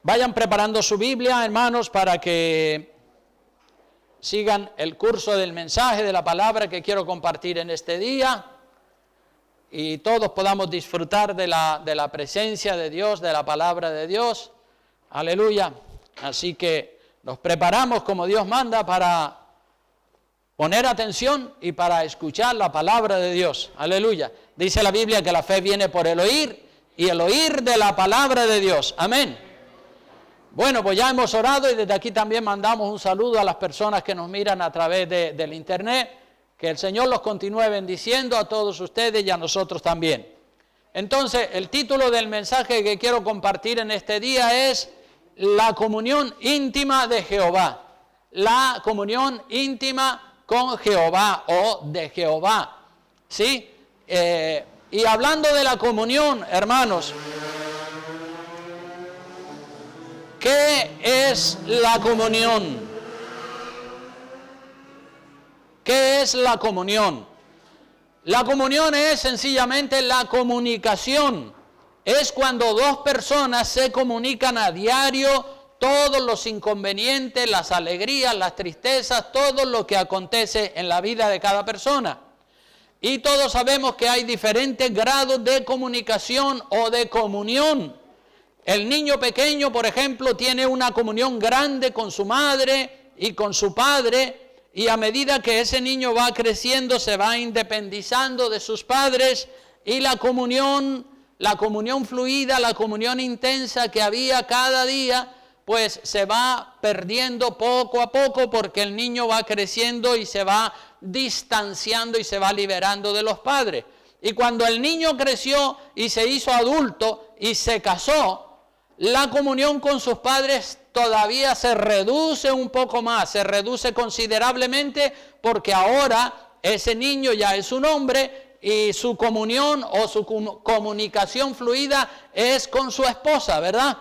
Vayan preparando su Biblia, hermanos, para que sigan el curso del mensaje, de la palabra que quiero compartir en este día, y todos podamos disfrutar de la presencia de Dios, de la palabra de Dios. Aleluya. Así que nos preparamos como Dios manda para poner atención y para escuchar la palabra de Dios. Aleluya. Dice la Biblia que la fe viene por el oír, y el oír de la palabra de Dios. Amén. Bueno, pues ya hemos orado y desde aquí también mandamos un saludo a las personas que nos miran a través del internet. Que el Señor los continúe bendiciendo a todos ustedes y a nosotros también. Entonces, el título del mensaje que quiero compartir en este día es la comunión íntima de Jehová. La comunión íntima con Jehová o de Jehová. ¿Sí? Y hablando de la comunión, hermanos, ¿qué es la comunión? ¿Qué es la comunión? La comunión es sencillamente la comunicación. Es cuando dos personas se comunican a diario todos los inconvenientes, las alegrías, las tristezas, todo lo que acontece en la vida de cada persona. Y todos sabemos que hay diferentes grados de comunicación o de comunión. El niño pequeño, por ejemplo, tiene una comunión grande con su madre y con su padre, y a medida que ese niño va creciendo, se va independizando de sus padres, y la comunión fluida, la comunión intensa que había cada día, pues se va perdiendo poco a poco, porque el niño va creciendo y se va distanciando y se va liberando de los padres. Y cuando el niño creció y se hizo adulto y se casó, la comunión con sus padres todavía se reduce un poco más, se reduce considerablemente, porque ahora ese niño ya es un hombre y su comunión o su comunicación fluida es con su esposa, ¿verdad?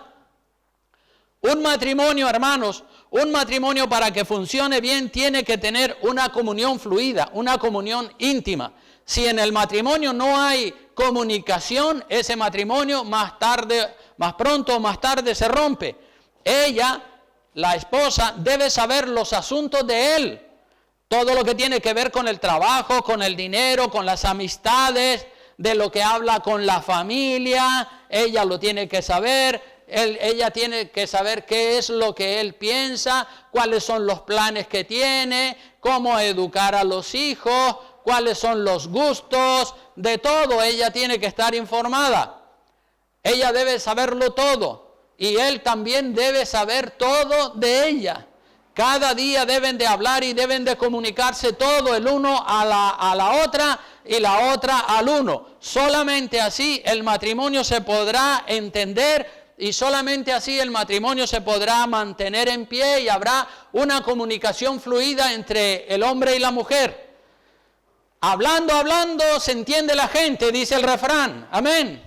Un matrimonio, hermanos, un matrimonio para que funcione bien tiene que tener una comunión fluida, una comunión íntima. Si en el matrimonio no hay comunicación, ese matrimonio más pronto o más tarde se rompe. Ella, la esposa, debe saber los asuntos de él. Todo lo que tiene que ver con el trabajo, con el dinero, con las amistades, de lo que habla con la familia, ella lo tiene que saber. Ella tiene que saber qué es lo que él piensa, cuáles son los planes que tiene, cómo educar a los hijos, cuáles son los gustos, de todo ella tiene que estar informada. Ella debe saberlo todo y él también debe saber todo de ella. Cada día deben de hablar y deben de comunicarse todo, el uno a la otra y la otra al uno. Solamente así el matrimonio se podrá entender y solamente así el matrimonio se podrá mantener en pie y habrá una comunicación fluida entre el hombre y la mujer. Hablando se entiende la gente, dice el refrán. Amén.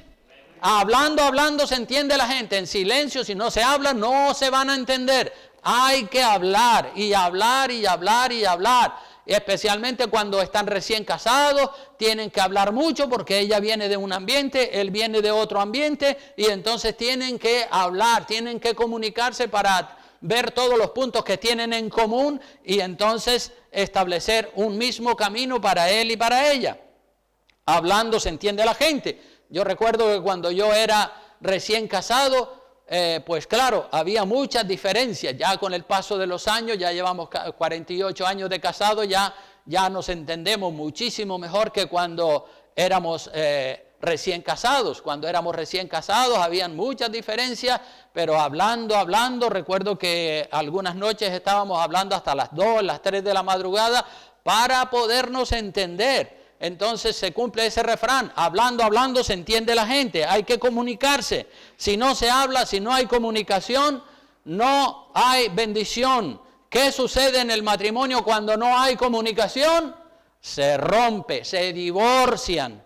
Hablando se entiende la gente. En silencio, si no se habla, no se van a entender. Hay que hablar y hablar y hablar y hablar. Especialmente cuando están recién casados, tienen que hablar mucho porque ella viene de un ambiente, él viene de otro ambiente, y entonces tienen que hablar, tienen que comunicarse para ver todos los puntos que tienen en común y entonces establecer un mismo camino para él y para ella. Hablando se entiende la gente. Yo recuerdo que cuando yo era recién casado, pues claro, había muchas diferencias. Ya con el paso de los años, ya llevamos 48 años de casado, ya nos entendemos muchísimo mejor que cuando éramos recién casados. Cuando éramos recién casados habían muchas diferencias, pero hablando, recuerdo que algunas noches estábamos hablando hasta las 2, las 3 de la madrugada para podernos entender. Entonces se cumple ese refrán, hablando se entiende la gente, hay que comunicarse. Si no se habla, si no hay comunicación, no hay bendición. ¿Qué sucede en el matrimonio cuando no hay comunicación? Se rompe, se divorcian.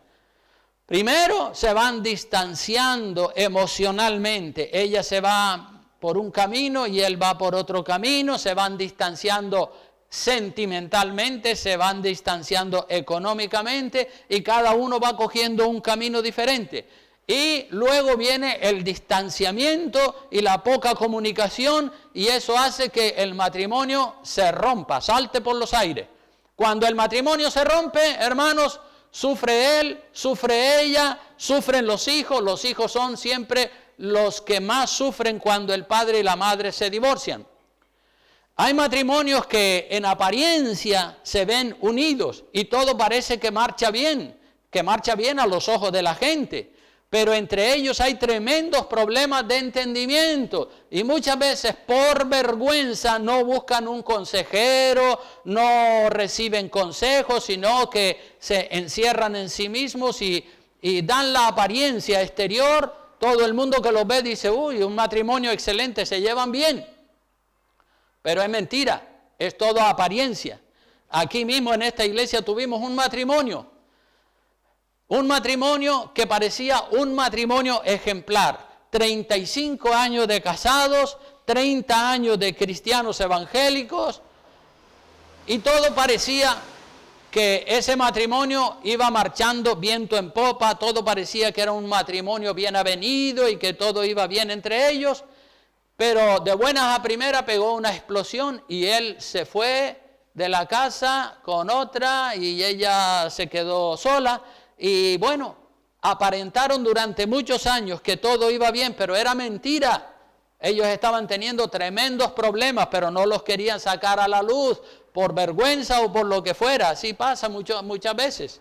Primero se van distanciando emocionalmente, ella se va por un camino y él va por otro camino, se van distanciando sentimentalmente, se van distanciando económicamente y cada uno va cogiendo un camino diferente. y luego viene el distanciamiento y la poca comunicación, y eso hace que el matrimonio se rompa, salte por los aires. Cuando el matrimonio se rompe, hermanos, sufre él, sufre ella, sufren los hijos son siempre los que más sufren cuando el padre y la madre se divorcian. Hay matrimonios que en apariencia se ven unidos y todo parece que marcha bien a los ojos de la gente, pero entre ellos hay tremendos problemas de entendimiento y muchas veces por vergüenza no buscan un consejero, no reciben consejos, sino que se encierran en sí mismos y dan la apariencia exterior. Todo el mundo que los ve dice, uy, un matrimonio excelente, se llevan bien. Pero es mentira, es todo apariencia. Aquí mismo en esta iglesia tuvimos un matrimonio que parecía un matrimonio ejemplar. 35 años de casados, 30 años de cristianos evangélicos, y todo parecía que ese matrimonio iba marchando viento en popa, todo parecía que era un matrimonio bien avenido y que todo iba bien entre ellos, pero de buenas a primeras pegó una explosión y él se fue de la casa con otra y ella se quedó sola. Y bueno, aparentaron durante muchos años que todo iba bien, pero era mentira. Ellos estaban teniendo tremendos problemas, pero no los querían sacar a la luz por vergüenza o por lo que fuera. Así pasa muchas veces.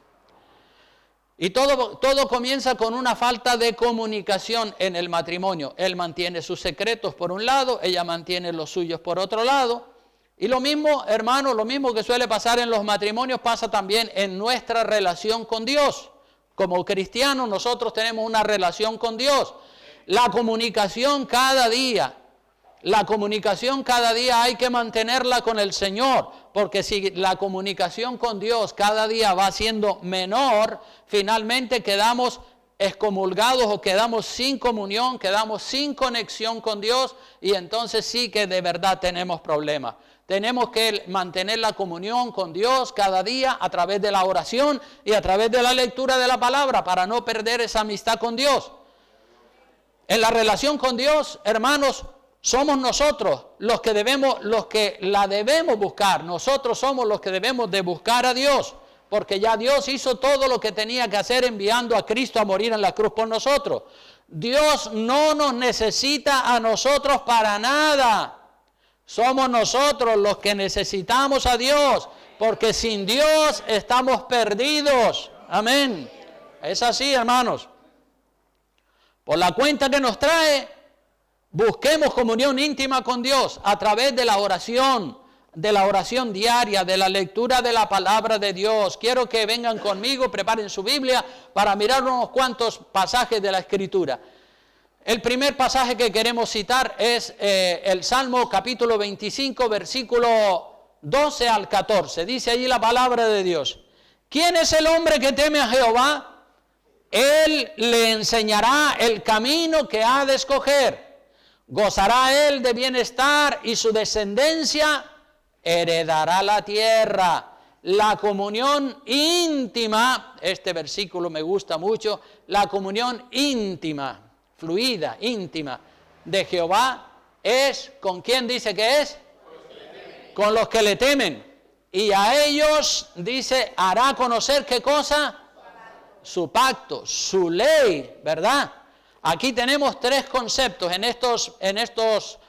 Y todo comienza con una falta de comunicación en el matrimonio. Él mantiene sus secretos por un lado, ella mantiene los suyos por otro lado. Y lo mismo, hermano, lo mismo que suele pasar en los matrimonios pasa también en nuestra relación con Dios. Como cristianos nosotros tenemos una relación con Dios. La comunicación cada día hay que mantenerla con el Señor, porque si la comunicación con Dios cada día va siendo menor, finalmente quedamos excomulgados o quedamos sin comunión, quedamos sin conexión con Dios y entonces sí que de verdad tenemos problemas. Tenemos que mantener la comunión con Dios cada día a través de la oración y a través de la lectura de la palabra para no perder esa amistad con Dios. En la relación con Dios, hermanos, somos nosotros los que la debemos buscar. Nosotros somos los que debemos de buscar a Dios, porque ya Dios hizo todo lo que tenía que hacer enviando a Cristo a morir en la cruz por nosotros. Dios no nos necesita a nosotros para nada. Somos nosotros los que necesitamos a Dios, porque sin Dios estamos perdidos. Amén. Es así, hermanos. Por la cuenta que nos trae, busquemos comunión íntima con Dios a través de la oración diaria, de la lectura de la palabra de Dios. Quiero que vengan conmigo, preparen su Biblia para mirar unos cuantos pasajes de la Escritura. El primer pasaje que queremos citar es el Salmo capítulo 25, versículo 12 al 14. Dice allí la palabra de Dios: ¿Quién es el hombre que teme a Jehová? Él le enseñará el camino que ha de escoger. Gozará él de bienestar y su descendencia heredará la tierra. La comunión íntima, este versículo me gusta mucho, la comunión íntima, fluida, íntima de Jehová es, ¿con quién dice que es? Con los que le temen. Y a ellos, dice, hará conocer ¿qué cosa? Su pacto, su ley, ¿verdad? Aquí tenemos tres conceptos en estos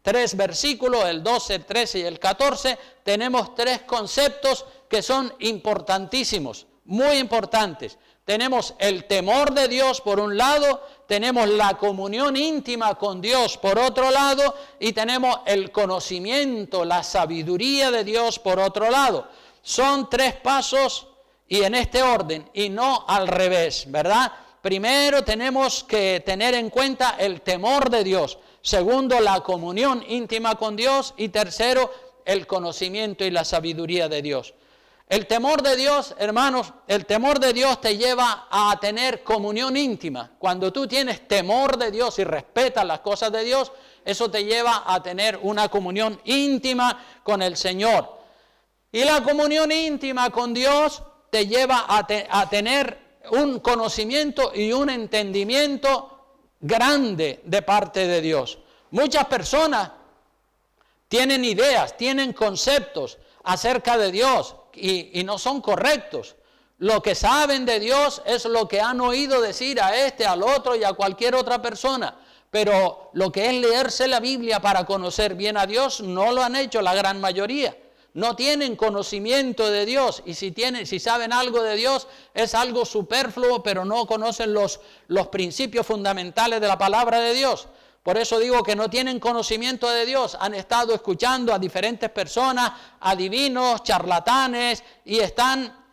tres versículos, el 12, el 13 y el 14, tenemos tres conceptos que son importantísimos, muy importantes. Tenemos el temor de Dios por un lado, tenemos la comunión íntima con Dios por otro lado y tenemos el conocimiento, la sabiduría de Dios por otro lado. Son tres pasos y en este orden y no al revés, ¿verdad? Primero tenemos que tener en cuenta el temor de Dios. Segundo, la comunión íntima con Dios. Y tercero, el conocimiento y la sabiduría de Dios. El temor de Dios, hermanos, el temor de Dios te lleva a tener comunión íntima. Cuando tú tienes temor de Dios y respetas las cosas de Dios, eso te lleva a tener una comunión íntima con el Señor. Y la comunión íntima con Dios te lleva a tener un conocimiento y un entendimiento grande de parte de Dios. Muchas personas tienen ideas, tienen conceptos acerca de Dios y no son correctos. Lo que saben de Dios es lo que han oído decir a este, al otro y a cualquier otra persona. Pero lo que es leerse la Biblia para conocer bien a Dios no lo han hecho la gran mayoría. No tienen conocimiento de Dios y si saben algo de Dios es algo superfluo, pero no conocen los principios fundamentales de la palabra de Dios. Por eso digo que no tienen conocimiento de Dios, han estado escuchando a diferentes personas, adivinos, charlatanes, y están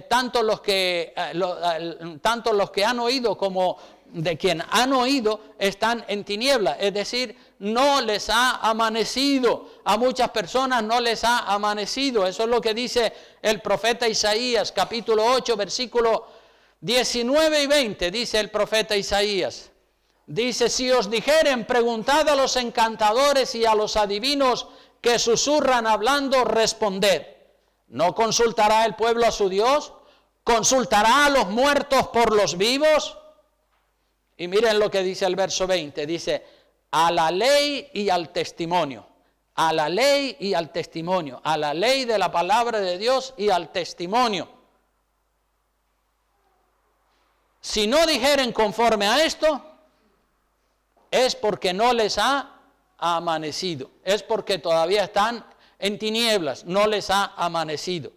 tanto los que han oído como de quien han oído están en tinieblas, es decir, no les ha amanecido. A muchas personas no les ha amanecido. Eso es lo que dice el profeta Isaías, capítulo 8, versículo 19 y 20, dice el profeta Isaías. Dice, si os dijeren, preguntad a los encantadores y a los adivinos que susurran hablando, responded. ¿No consultará el pueblo a su Dios? ¿Consultará a los muertos por los vivos? Y miren lo que dice el verso 20, dice, a la ley y al testimonio, a la ley y al testimonio, a la ley de la palabra de Dios y al testimonio. Si no dijeren conforme a esto, es porque no les ha amanecido, es porque todavía están en tinieblas, no les ha amanecido.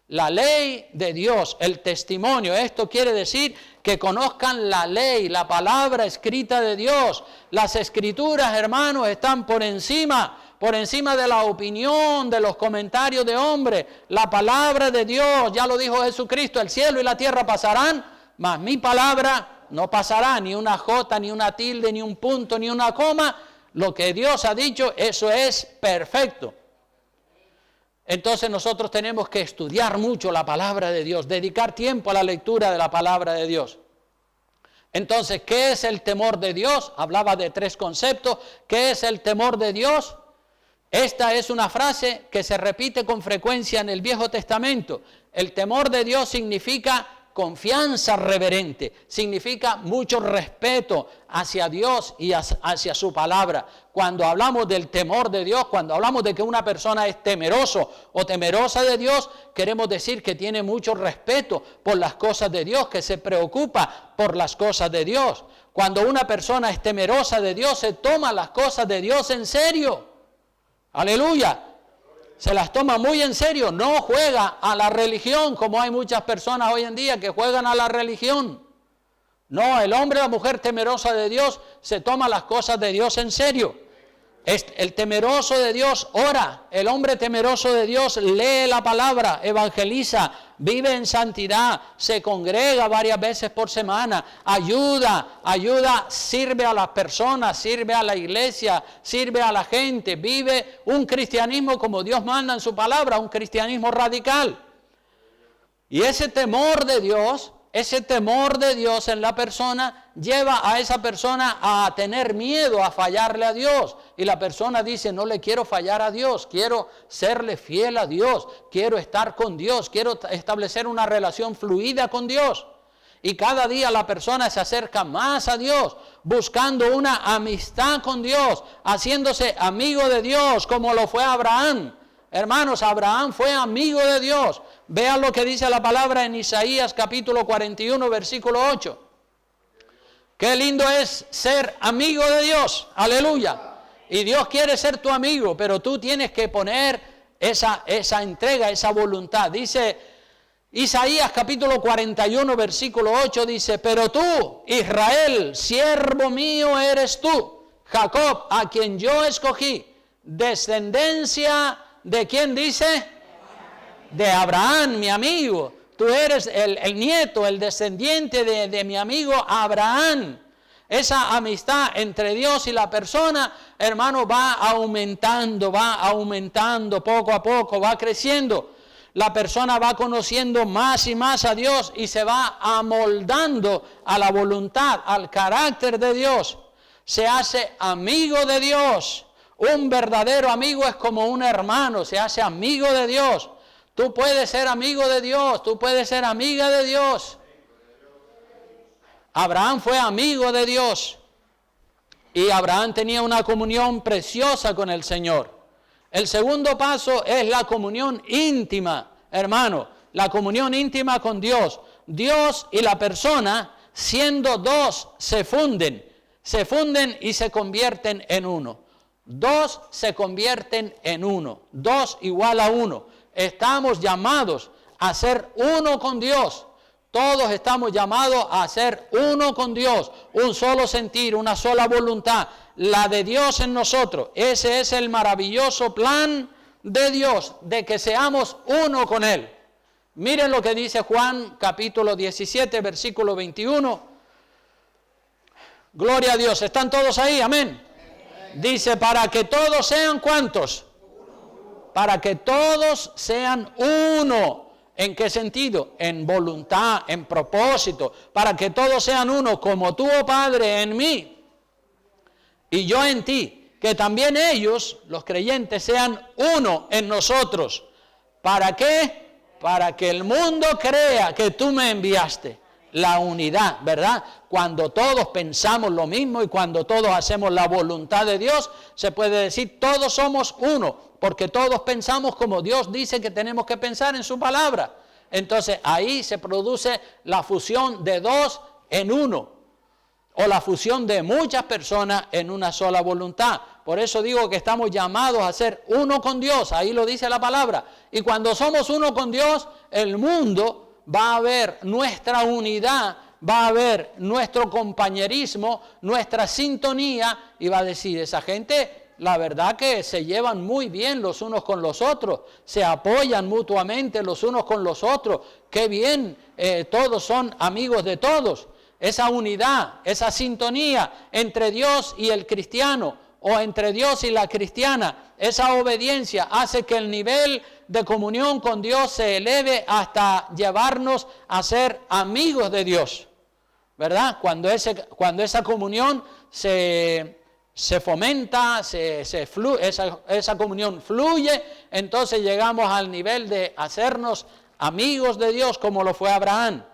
La ley de Dios, el testimonio, esto quiere decir que conozcan la ley, la palabra escrita de Dios. Las escrituras, hermanos, están por encima de la opinión, de los comentarios de hombres. La palabra de Dios, ya lo dijo Jesucristo, el cielo y la tierra pasarán, mas mi palabra no pasará, ni una jota, ni una tilde, ni un punto, ni una coma. Lo que Dios ha dicho, eso es perfecto. Entonces nosotros tenemos que estudiar mucho la palabra de Dios, dedicar tiempo a la lectura de la palabra de Dios. Entonces, ¿qué es el temor de Dios? Hablaba de 3 conceptos. ¿Qué es el temor de Dios? Esta es una frase que se repite con frecuencia en el Viejo Testamento. El temor de Dios significa confianza reverente, significa mucho respeto hacia Dios y hacia su palabra. Cuando hablamos del temor de Dios, cuando hablamos de que una persona es temeroso o temerosa de Dios, queremos decir que tiene mucho respeto por las cosas de Dios, que se preocupa por las cosas de Dios. Cuando una persona es temerosa de Dios, se toma las cosas de Dios en serio. Aleluya. Se las toma muy en serio, no juega a la religión como hay muchas personas hoy en día que juegan a la religión. No, el hombre o la mujer temerosa de Dios se toma las cosas de Dios en serio. El temeroso de Dios ora, el hombre temeroso de Dios lee la palabra, evangeliza, vive en santidad, se congrega varias veces por semana, ayuda, sirve a las personas, sirve a la iglesia, sirve a la gente, vive un cristianismo como Dios manda en su palabra, un cristianismo radical. Y ese temor de Dios en la persona lleva a esa persona a tener miedo a fallarle a Dios. Y la persona dice, no le quiero fallar a Dios, quiero serle fiel a Dios, quiero estar con Dios, quiero establecer una relación fluida con Dios. Y cada día la persona se acerca más a Dios, buscando una amistad con Dios, haciéndose amigo de Dios, como lo fue Abraham. Hermanos, Abraham fue amigo de Dios. Vean lo que dice la palabra en Isaías capítulo 41, versículo 8. Qué lindo es ser amigo de Dios. Aleluya. Y Dios quiere ser tu amigo, pero tú tienes que poner esa entrega, esa voluntad. Dice Isaías capítulo 41, versículo 8, dice, pero tú, Israel, siervo mío eres tú, Jacob, a quien yo escogí, descendencia ¿de quién dice? De Abraham, mi amigo. Tú eres el nieto, el descendiente de mi amigo Abraham. Esa amistad entre Dios y la persona, hermano, va aumentando poco a poco, va creciendo. La persona va conociendo más y más a Dios y se va amoldando a la voluntad, al carácter de Dios. Se hace amigo de Dios. Un verdadero amigo es como un hermano, se hace amigo de Dios. Tú puedes ser amigo de Dios, tú puedes ser amiga de Dios. Abraham fue amigo de Dios y Abraham tenía una comunión preciosa con el Señor. El segundo paso es la comunión íntima, hermano, la comunión íntima con Dios. Dios y la persona, siendo dos, se funden y se convierten en uno. Dos se convierten en uno, dos igual a uno. Estamos llamados a ser uno con Dios. Todos estamos llamados a ser uno con Dios, un solo sentir, una sola voluntad, la de Dios en nosotros. Ese es el maravilloso plan de Dios, de que seamos uno con Él. Miren lo que dice Juan capítulo 17, versículo 21. Gloria a Dios. ¿Están todos ahí? Amén. Dice, para que todos sean, ¿cuántos? Para que todos sean uno. ¿En qué sentido? En voluntad, en propósito. Para que todos sean uno, como tú, oh Padre, en mí y yo en ti. Que también ellos, los creyentes, sean uno en nosotros. ¿Para qué? Para que el mundo crea que tú me enviaste. La unidad, ¿verdad? Cuando todos pensamos lo mismo y cuando todos hacemos la voluntad de Dios, se puede decir todos somos uno, porque todos pensamos como Dios dice que tenemos que pensar en su palabra. Entonces ahí se produce la fusión de dos en uno, o la fusión de muchas personas en una sola voluntad. Por eso digo que estamos llamados a ser uno con Dios, ahí lo dice la palabra. Y cuando somos uno con Dios, el mundo va a ver nuestra unidad, va a ver nuestro compañerismo, nuestra sintonía, y va a decir, esa gente, la verdad que se llevan muy bien los unos con los otros, se apoyan mutuamente los unos con los otros, qué bien, todos son amigos de todos. Esa unidad, esa sintonía entre Dios y el cristiano, o entre Dios y la cristiana, esa obediencia hace que el nivel de comunión con Dios se eleve hasta llevarnos a ser amigos de Dios, ¿verdad? Cuando esa comunión se fomenta, esa comunión fluye, entonces llegamos al nivel de hacernos amigos de Dios como lo fue Abraham.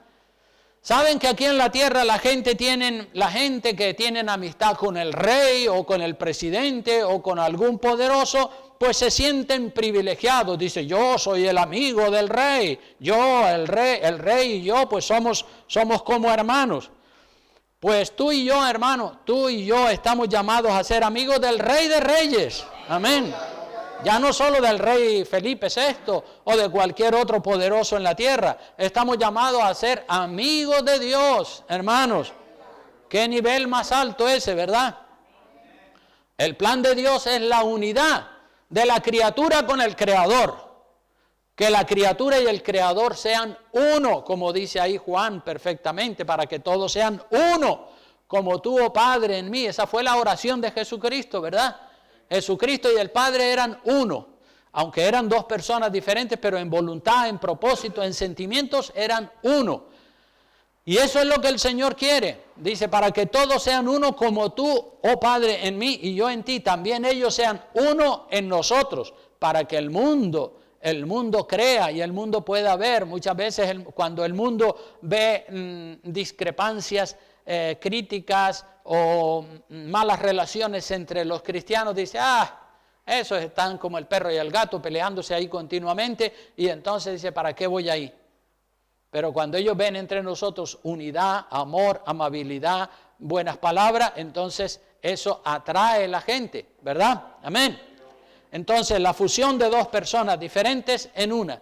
¿Saben que aquí en la tierra la gente que tienen amistad con el rey o con el presidente o con algún poderoso, pues se sienten privilegiados? Dice, yo soy el amigo del rey, el rey y yo pues somos como hermanos. Pues tú y yo, hermano, tú y yo estamos llamados a ser amigos del Rey de Reyes. Amén. Ya no solo del rey Felipe VI o de cualquier otro poderoso en la tierra. Estamos llamados a ser amigos de Dios, hermanos. Qué nivel más alto ese, ¿verdad? El plan de Dios es la unidad de la criatura con el Creador. Que la criatura y el Creador sean uno, como dice ahí Juan perfectamente, para que todos sean uno, como tú, oh Padre, en mí. Esa fue la oración de Jesucristo, ¿verdad? Jesucristo y el Padre eran uno, aunque eran dos personas diferentes, pero en voluntad, en propósito, en sentimientos, eran uno. Y eso es lo que el Señor quiere. Dice, para que todos sean uno como tú, oh Padre, en mí y yo en ti, también ellos sean uno en nosotros, para que el mundo crea y el mundo pueda ver. Muchas veces cuando el mundo ve discrepancias, críticas o malas relaciones entre los cristianos, dice, esos están como el perro y el gato peleándose ahí continuamente, y entonces dice, ¿para qué voy ahí? Pero cuando ellos ven entre nosotros unidad, amor, amabilidad, buenas palabras, entonces eso atrae a la gente, ¿verdad? Amén. Entonces la fusión de dos personas diferentes en una.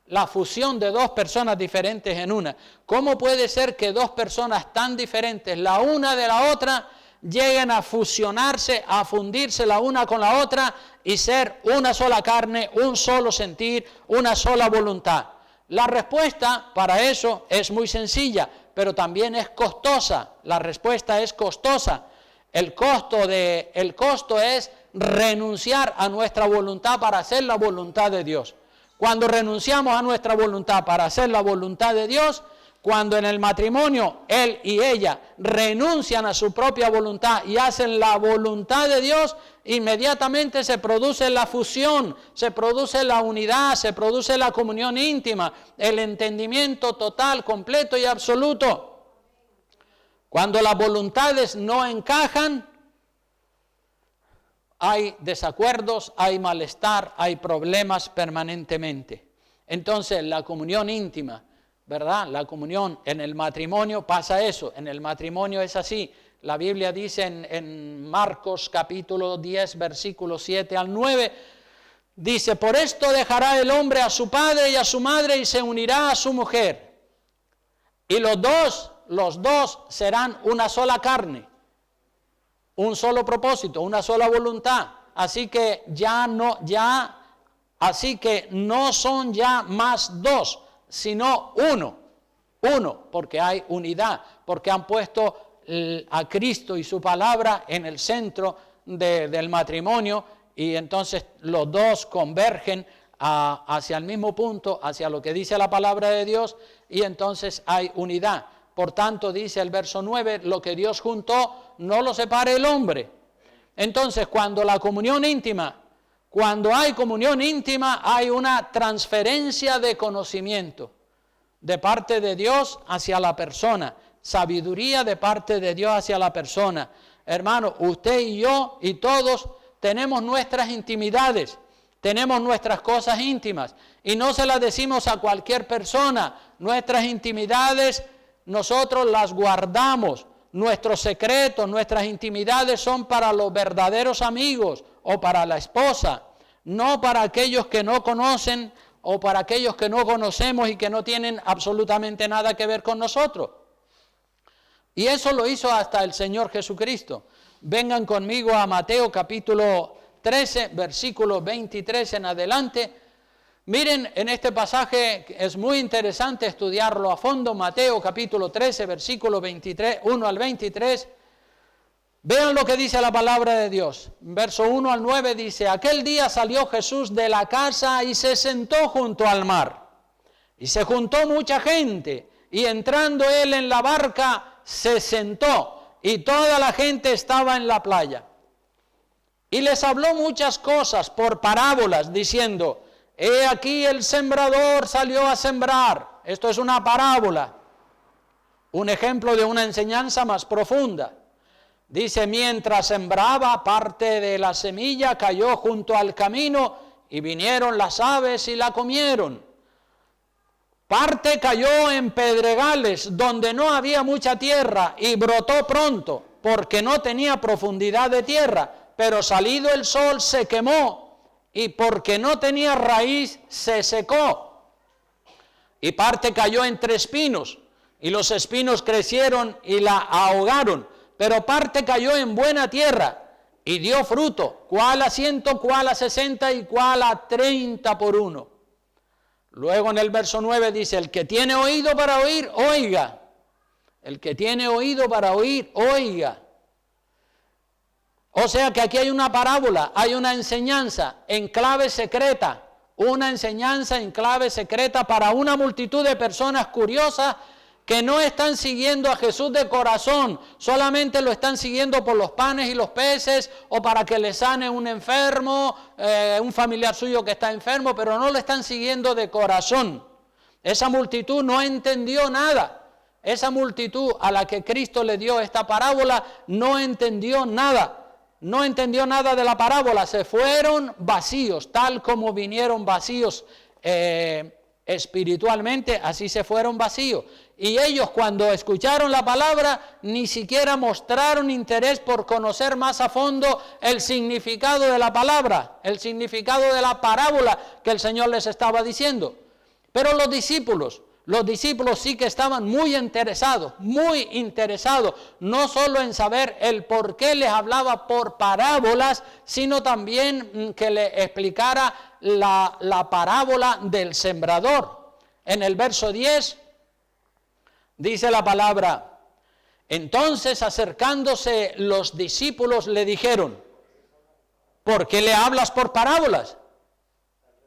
La fusión de dos personas diferentes en una. ¿Cómo puede ser que dos personas tan diferentes, la una de la otra, lleguen a fusionarse, a fundirse la una con la otra y ser una sola carne, un solo sentir, una sola voluntad? La respuesta para eso es muy sencilla, pero también es costosa. La respuesta es costosa. El costo es renunciar a nuestra voluntad para hacer la voluntad de Dios. Cuando renunciamos a nuestra voluntad para hacer la voluntad de Dios, cuando en el matrimonio él y ella renuncian a su propia voluntad y hacen la voluntad de Dios, inmediatamente se produce la fusión, se produce la unidad, se produce la comunión íntima, el entendimiento total, completo y absoluto. Cuando las voluntades no encajan, hay desacuerdos, hay malestar, hay problemas permanentemente. Entonces, la comunión íntima, ¿verdad? La comunión en el matrimonio pasa eso. En el matrimonio es así. La Biblia dice en Marcos capítulo 10, versículos 7 al 9, dice, por esto dejará el hombre a su padre y a su madre y se unirá a su mujer. Y los dos serán una sola carne, un solo propósito, una sola voluntad. Así que no son ya más dos, sino uno, porque hay unidad, porque han puesto a Cristo y su palabra en el centro del matrimonio, y entonces los dos convergen hacia el mismo punto, hacia lo que dice la palabra de Dios, y entonces hay unidad. Por tanto, dice el verso 9, lo que Dios juntó, no lo separe el hombre. Entonces, cuando hay comunión íntima, hay una transferencia de conocimiento de parte de Dios hacia la persona, sabiduría de parte de Dios hacia la persona. Hermano, usted y yo y todos tenemos nuestras intimidades, tenemos nuestras cosas íntimas, y no se las decimos a cualquier persona. Nuestras intimidades nosotros las guardamos. Nuestros secretos, nuestras intimidades son para los verdaderos amigos o para la esposa, no para aquellos que no conocen o para aquellos que no conocemos y que no tienen absolutamente nada que ver con nosotros. Y eso lo hizo hasta el Señor Jesucristo. Vengan conmigo a Mateo capítulo 13, versículo 23 en adelante. Miren, en este pasaje es muy interesante estudiarlo a fondo. Mateo capítulo 13, versículo 23, 1 al 23. Vean lo que dice la palabra de Dios. Verso 1 al 9 dice, aquel día salió Jesús de la casa y se sentó junto al mar. Y se juntó mucha gente, y entrando él en la barca, se sentó, y toda la gente estaba en la playa. Y les habló muchas cosas por parábolas, diciendo, he aquí el sembrador salió a sembrar. Esto es una parábola, un ejemplo de una enseñanza más profunda. Dice, mientras sembraba, parte de la semilla cayó junto al camino, y vinieron las aves y la comieron. Parte cayó en pedregales, donde no había mucha tierra, y brotó pronto, porque no tenía profundidad de tierra. Pero salido el sol se quemó, y porque no tenía raíz se secó. Y parte cayó entre espinos, y los espinos crecieron y la ahogaron. Pero parte cayó en buena tierra, y dio fruto, cuál a 100, cuál a 60 y cuál a 30 por uno. Luego en el verso 9 dice, el que tiene oído para oír, oiga. El que tiene oído para oír, oiga. O sea que aquí hay una parábola, hay una enseñanza en clave secreta, una enseñanza en clave secreta para una multitud de personas curiosas que no están siguiendo a Jesús de corazón, solamente lo están siguiendo por los panes y los peces, o para que le sane un enfermo, un familiar suyo que está enfermo, pero no lo están siguiendo de corazón. Esa multitud no entendió nada. Esa multitud a la que Cristo le dio esta parábola no entendió nada. No entendió nada de la parábola, se fueron vacíos, tal como vinieron vacíos espiritualmente, así se fueron vacíos. Y ellos, cuando escucharon la palabra, ni siquiera mostraron interés por conocer más a fondo el significado de la palabra, el significado de la parábola que el Señor les estaba diciendo. Pero los discípulos sí que estaban muy interesados, no solo en saber el por qué les hablaba por parábolas, sino también que le explicara la parábola del sembrador. En el verso 10 dice la palabra, entonces acercándose los discípulos le dijeron, ¿por qué le hablas por parábolas?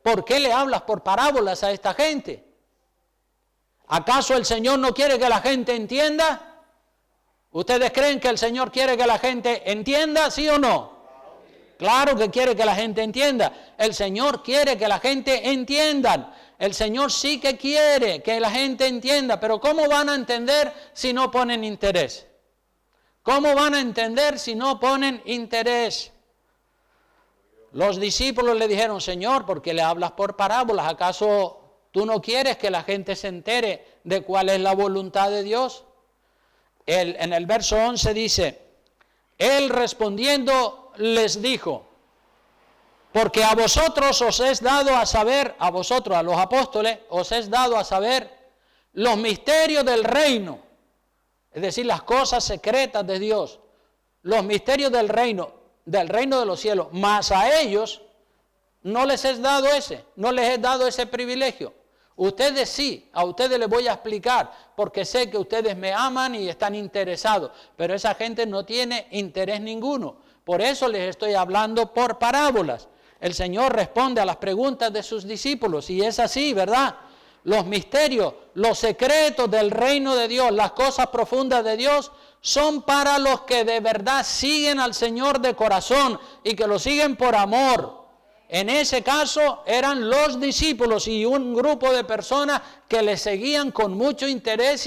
¿Por qué le hablas por parábolas a esta gente? ¿Acaso el Señor no quiere que la gente entienda? ¿Ustedes creen que el Señor quiere que la gente entienda, sí o no? Claro que quiere que la gente entienda. El Señor quiere que la gente entienda. El Señor sí que quiere que la gente entienda, pero ¿cómo van a entender si no ponen interés? ¿Cómo van a entender si no ponen interés? Los discípulos le dijeron, Señor, ¿por qué le hablas por parábolas? ¿Acaso tú no quieres que la gente se entere de cuál es la voluntad de Dios? En el verso 11 dice, Él respondiendo les dijo, porque a vosotros os es dado a saber, a vosotros, a los apóstoles, os es dado a saber los misterios del reino, es decir, las cosas secretas de Dios, los misterios del reino de los cielos, mas a ellos no les es dado no les es dado ese privilegio. Ustedes sí, a ustedes les voy a explicar, porque sé que ustedes me aman y están interesados, pero esa gente no tiene interés ninguno. Por eso les estoy hablando por parábolas. El Señor responde a las preguntas de sus discípulos, y es así, ¿verdad? Los misterios, los secretos del reino de Dios, las cosas profundas de Dios, son para los que de verdad siguen al Señor de corazón y que lo siguen por amor. En ese caso eran los discípulos y un grupo de personas que le seguían con mucho interés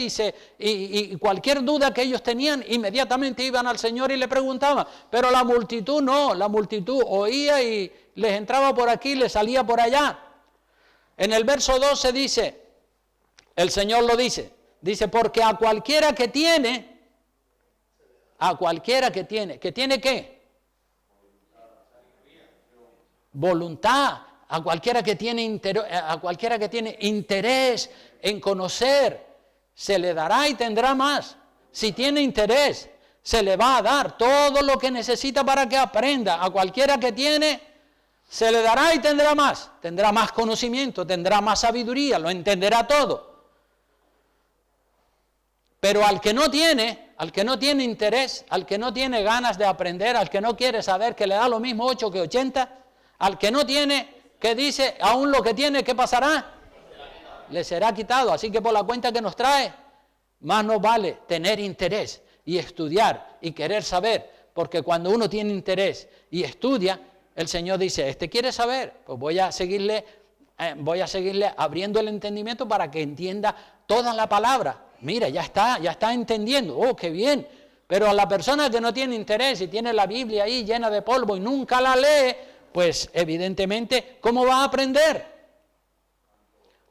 y cualquier duda que ellos tenían, inmediatamente iban al Señor y le preguntaban. Pero la multitud no, la multitud oía y les entraba por aquí, les salía por allá. En el verso 12 dice, el Señor lo dice, porque a cualquiera que tiene, ¿que tiene qué? Voluntad, a cualquiera que tiene interés en conocer, se le dará y tendrá más. Si tiene interés, se le va a dar todo lo que necesita para que aprenda. A cualquiera que tiene, se le dará y tendrá más conocimiento, tendrá más sabiduría, lo entenderá todo. Pero al que no tiene interés, al que no tiene ganas de aprender, al que no quiere saber, que le da lo mismo 8 que 80, al que no tiene, que dice, aún lo que tiene, ¿qué pasará? Le será quitado. Así que por la cuenta que nos trae, más nos vale tener interés y estudiar y querer saber, porque cuando uno tiene interés y estudia, el Señor dice, quiere saber, pues voy a seguirle abriendo el entendimiento para que entienda toda la palabra. Mira, ya está entendiendo, oh, qué bien. Pero a la persona que no tiene interés y tiene la Biblia ahí llena de polvo y nunca la lee, pues evidentemente, ¿cómo va a aprender?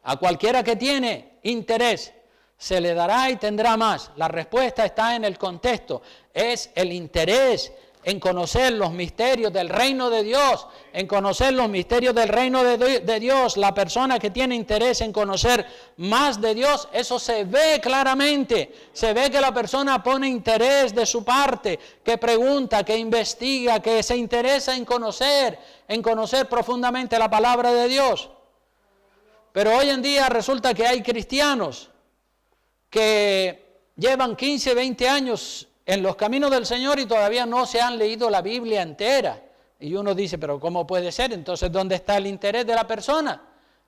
A cualquiera que tiene interés, se le dará y tendrá más. La respuesta está en el contexto, es el interés en conocer los misterios del reino de Dios, en conocer los misterios del reino de Dios. La persona que tiene interés en conocer más de Dios, eso se ve claramente. Se ve que la persona pone interés de su parte, que pregunta, que investiga, que se interesa en conocer profundamente la palabra de Dios. Pero hoy en día resulta que hay cristianos que llevan 15, 20 años en los caminos del Señor y todavía no se han leído la Biblia entera. Y uno dice, pero ¿cómo puede ser? Entonces, ¿dónde está el interés de la persona?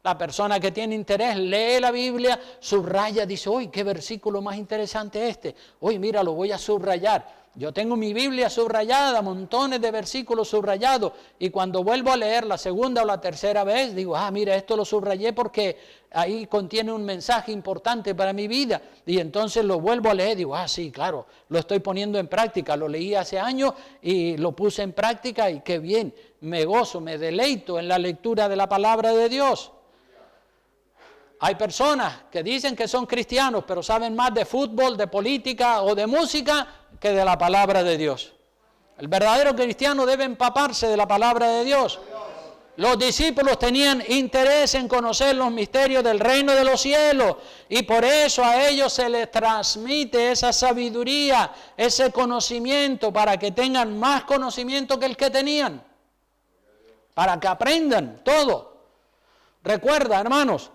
La persona que tiene interés lee la Biblia, subraya, dice, uy, qué versículo más interesante este. Uy, mira, lo voy a subrayar. Yo tengo mi Biblia subrayada, montones de versículos subrayados, y cuando vuelvo a leer la segunda o la tercera vez, digo, mira, esto lo subrayé porque ahí contiene un mensaje importante para mi vida, y entonces lo vuelvo a leer, digo, sí, claro, lo estoy poniendo en práctica, lo leí hace años y lo puse en práctica, y qué bien, me gozo, me deleito en la lectura de la palabra de Dios. Hay personas que dicen que son cristianos, pero saben más de fútbol, de política o de música que de la palabra de Dios. El verdadero cristiano debe empaparse de la palabra de Dios. Los discípulos tenían interés en conocer los misterios del reino de los cielos y por eso a ellos se les transmite esa sabiduría, ese conocimiento, para que tengan más conocimiento que el que tenían, para que aprendan todo. Recuerda, hermanos,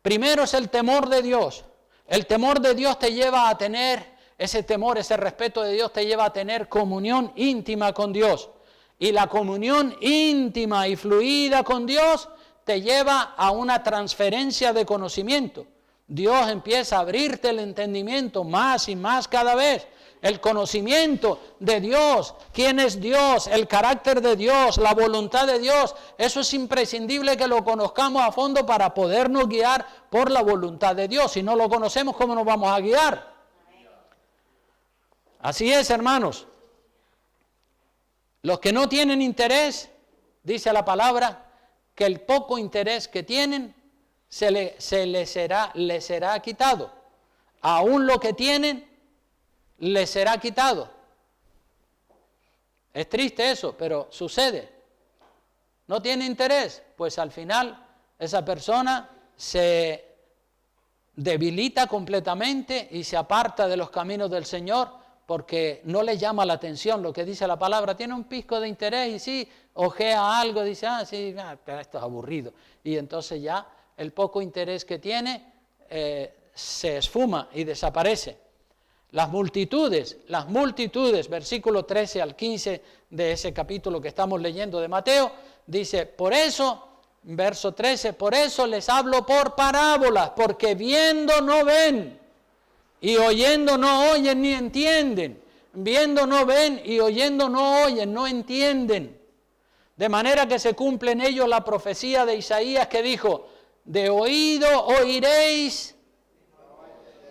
primero es el temor de Dios. El temor de Dios te lleva a tener ese temor, ese respeto de Dios te lleva a tener comunión íntima con Dios. Y la comunión íntima y fluida con Dios te lleva a una transferencia de conocimiento. Dios empieza a abrirte el entendimiento más y más cada vez. El conocimiento de Dios, quién es Dios, el carácter de Dios, la voluntad de Dios, eso es imprescindible que lo conozcamos a fondo para podernos guiar por la voluntad de Dios. Si no lo conocemos, ¿cómo nos vamos a guiar? Así es, hermanos. Los que no tienen interés, dice la palabra, que el poco interés que tienen se les será quitado. Aún lo que tienen les será quitado. Es triste eso, pero sucede. No tiene interés, pues al final esa persona se debilita completamente y se aparta de los caminos del Señor porque no le llama la atención lo que dice la palabra. Tiene un pizco de interés y sí, ojea algo, dice, pero esto es aburrido. Y entonces ya el poco interés que tiene se esfuma y desaparece. Las multitudes, versículo 13 al 15 de ese capítulo que estamos leyendo de Mateo, dice, por eso, verso 13, por eso les hablo por parábolas, porque viendo no ven, y oyendo no oyen ni entienden. Viendo no ven y oyendo no oyen, no entienden. De manera que se cumple en ellos la profecía de Isaías que dijo, de oído oiréis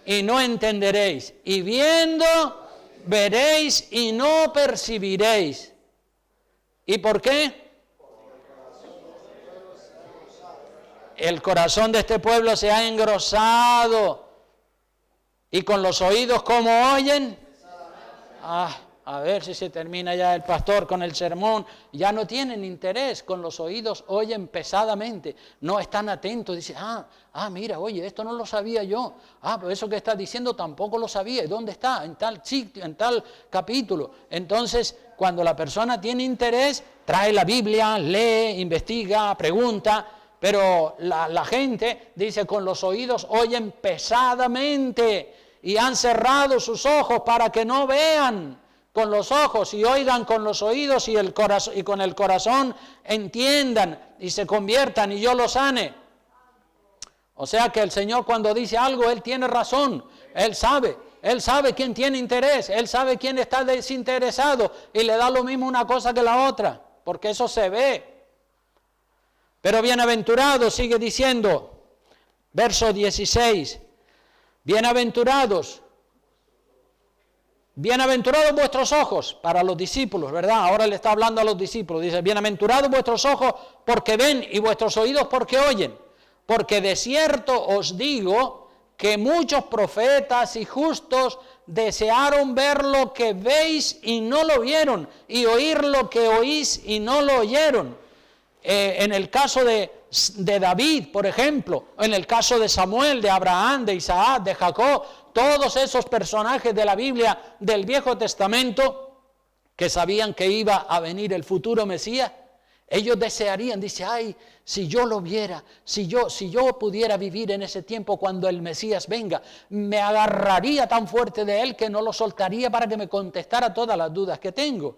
y no entenderéis, y viendo veréis y no percibiréis. ¿Y por qué? El corazón de este pueblo se ha engrosado. ¿Y con los oídos cómo oyen? A ver si se termina ya el pastor con el sermón. Ya no tienen interés, con los oídos oyen pesadamente. No están atentos, dicen, mira, oye, esto no lo sabía yo. Pues eso que estás diciendo tampoco lo sabía. ¿Y dónde está? En tal sitio, en tal capítulo. Entonces, cuando la persona tiene interés, trae la Biblia, lee, investiga, pregunta. Pero la gente dice, con los oídos oyen pesadamente y han cerrado sus ojos para que no vean con los ojos y oigan con los oídos y con el corazón entiendan y se conviertan y yo los sane. O sea que el Señor cuando dice algo, Él tiene razón, Él sabe quién tiene interés, Él sabe quién está desinteresado y le da lo mismo una cosa que la otra, porque eso se ve. Pero bienaventurados, sigue diciendo, verso 16, bienaventurados vuestros ojos, para los discípulos, ¿verdad? Ahora le está hablando a los discípulos, dice, bienaventurados vuestros ojos porque ven y vuestros oídos porque oyen, porque de cierto os digo que muchos profetas y justos desearon ver lo que veis y no lo vieron, y oír lo que oís y no lo oyeron. En el caso de David, por ejemplo, en el caso de Samuel, de Abraham, de Isaac, de Jacob, todos esos personajes de la Biblia del Viejo Testamento que sabían que iba a venir el futuro Mesías, ellos desearían, dice, si yo lo viera, si yo pudiera vivir en ese tiempo cuando el Mesías venga, me agarraría tan fuerte de él que no lo soltaría para que me contestara todas las dudas que tengo.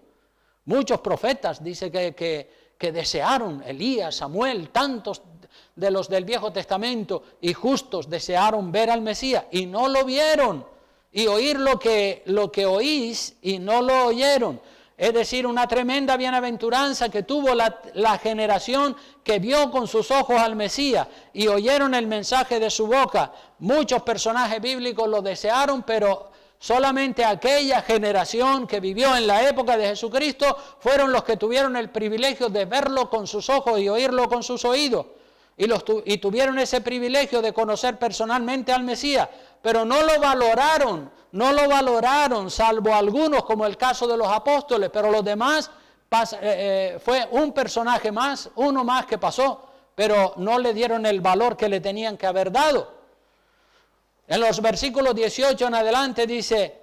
Muchos profetas, dice que desearon, Elías, Samuel, tantos de los del Viejo Testamento y justos desearon ver al Mesías y no lo vieron, y oír lo que oís y no lo oyeron. Es decir, una tremenda bienaventuranza que tuvo la generación que vio con sus ojos al Mesías y oyeron el mensaje de su boca. Muchos personajes bíblicos lo desearon, pero solamente aquella generación que vivió en la época de Jesucristo fueron los que tuvieron el privilegio de verlo con sus ojos y oírlo con sus oídos. Y tuvieron ese privilegio de conocer personalmente al Mesías, pero no lo valoraron, salvo algunos, como el caso de los apóstoles, pero los demás fue un personaje más, uno más que pasó, pero no le dieron el valor que le tenían que haber dado. En los versículos 18 en adelante dice,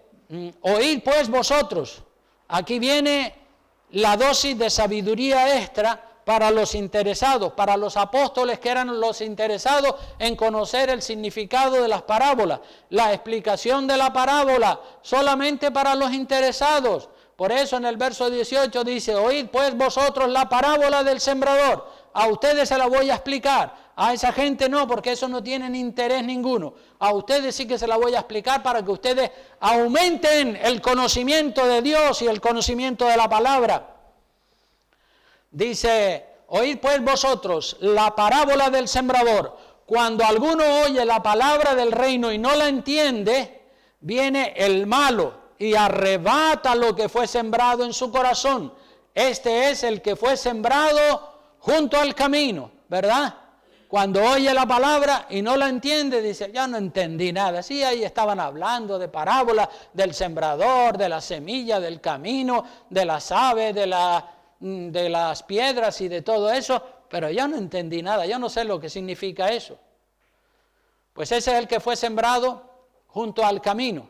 oíd pues vosotros. Aquí viene la dosis de sabiduría extra para los interesados, para los apóstoles que eran los interesados en conocer el significado de las parábolas. La explicación de la parábola solamente para los interesados. Por eso en el verso 18 dice, oíd pues vosotros la parábola del sembrador. A ustedes se la voy a explicar. A esa gente no, porque eso no tienen interés ninguno. A ustedes sí que se la voy a explicar para que ustedes aumenten el conocimiento de Dios y el conocimiento de la palabra. Dice, oíd pues vosotros la parábola del sembrador. Cuando alguno oye la palabra del reino y no la entiende, viene el malo y arrebata lo que fue sembrado en su corazón. Este es el que fue sembrado junto al camino, ¿verdad? Cuando oye la palabra y no la entiende, dice, ya no entendí nada. Sí, ahí estaban hablando de parábolas del sembrador, de la semilla, del camino, de las aves, de las piedras y de todo eso, pero yo no entendí nada, yo no sé lo que significa eso. Pues ese es el que fue sembrado junto al camino.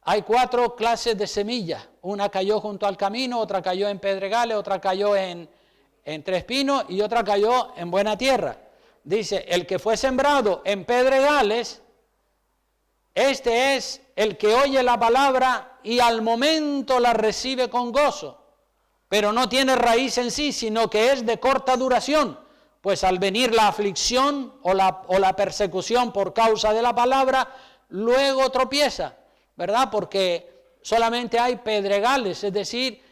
Hay 4 clases de semillas. Una cayó junto al camino, otra cayó en pedregales, otra cayó entre espinos y otra cayó en buena tierra. Dice, el que fue sembrado en pedregales, este es el que oye la palabra y al momento la recibe con gozo, pero no tiene raíz en sí, sino que es de corta duración, pues al venir la aflicción o la persecución por causa de la palabra, luego tropieza, ¿verdad? Porque solamente hay pedregales, es decir,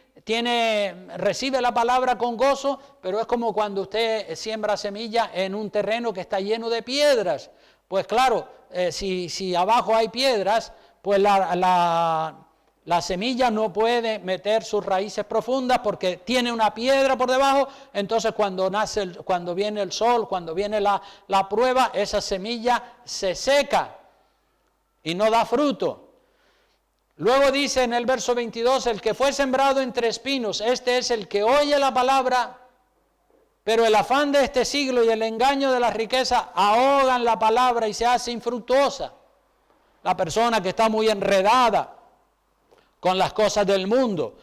recibe la palabra con gozo, pero es como cuando usted siembra semilla en un terreno que está lleno de piedras. Pues claro, si abajo hay piedras, pues la semilla no puede meter sus raíces profundas porque tiene una piedra por debajo. Entonces cuando viene el sol, cuando viene la prueba, esa semilla se seca y no da fruto. Luego dice en el verso 22, el que fue sembrado entre espinos, este es el que oye la palabra, pero el afán de este siglo y el engaño de la riqueza ahogan la palabra y se hace infructuosa. La persona que está muy enredada con las cosas del mundo,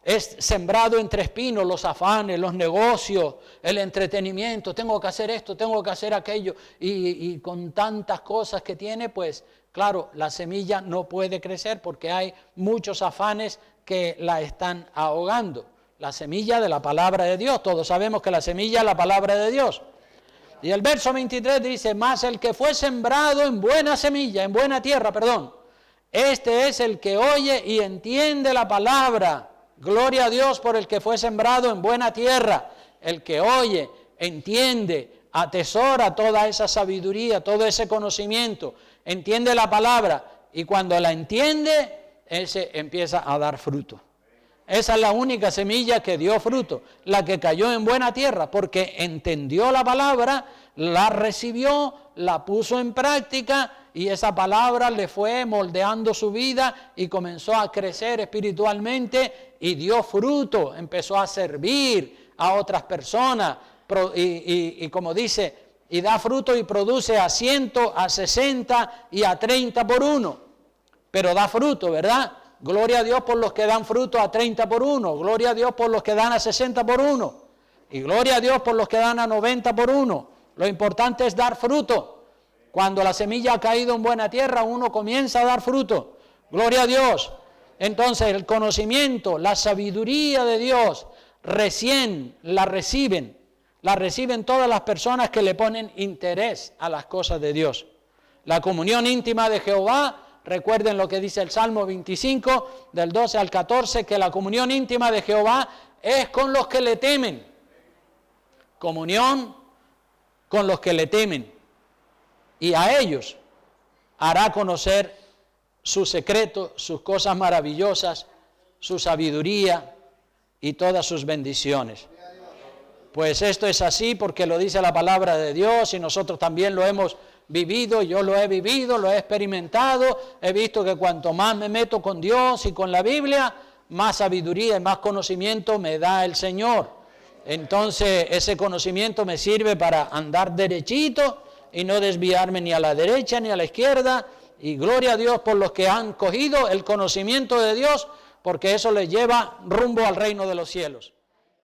es sembrado entre espinos, los afanes, los negocios, el entretenimiento, tengo que hacer esto, tengo que hacer aquello, y con tantas cosas que tiene, pues claro, la semilla no puede crecer porque hay muchos afanes que la están ahogando. La semilla de la palabra de Dios, todos sabemos que la semilla es la palabra de Dios. Y el verso 23 dice, mas el que fue sembrado en buena semilla, en buena tierra, este es el que oye y entiende la palabra. Gloria a Dios por el que fue sembrado en buena tierra, el que oye, entiende, atesora toda esa sabiduría, todo ese conocimiento, entiende la palabra y cuando la entiende, ese empieza a dar fruto. Esa es la única semilla que dio fruto, la que cayó en buena tierra, porque entendió la palabra, la recibió, la puso en práctica y esa palabra le fue moldeando su vida y comenzó a crecer espiritualmente y dio fruto, empezó a servir a otras personas y como dice, y da fruto y produce a 100, a 60 y a 30 por uno, pero da fruto, ¿verdad? Gloria a Dios por los que dan fruto a 30 por uno, gloria a Dios por los que dan a 60 por uno, y gloria a Dios por los que dan a 90 por uno. Lo importante es dar fruto. Cuando la semilla ha caído en buena tierra, uno comienza a dar fruto. Gloria a Dios. Entonces el conocimiento, la sabiduría de Dios, recién la reciben todas las personas que le ponen interés a las cosas de Dios. La comunión íntima de Jehová. Recuerden lo que dice el Salmo 25, del 12 al 14, que la comunión íntima de Jehová es con los que le temen. Comunión con los que le temen. Y a ellos hará conocer sus secretos, sus cosas maravillosas, su sabiduría y todas sus bendiciones. Pues esto es así porque lo dice la palabra de Dios y nosotros también lo hemos vivido, yo lo he vivido, lo he experimentado, he visto que cuanto más me meto con Dios y con la Biblia, más sabiduría y más conocimiento me da el Señor. Entonces ese conocimiento me sirve para andar derechito y no desviarme ni a la derecha ni a la izquierda, y gloria a Dios por los que han cogido el conocimiento de Dios, porque eso les lleva rumbo al reino de los cielos.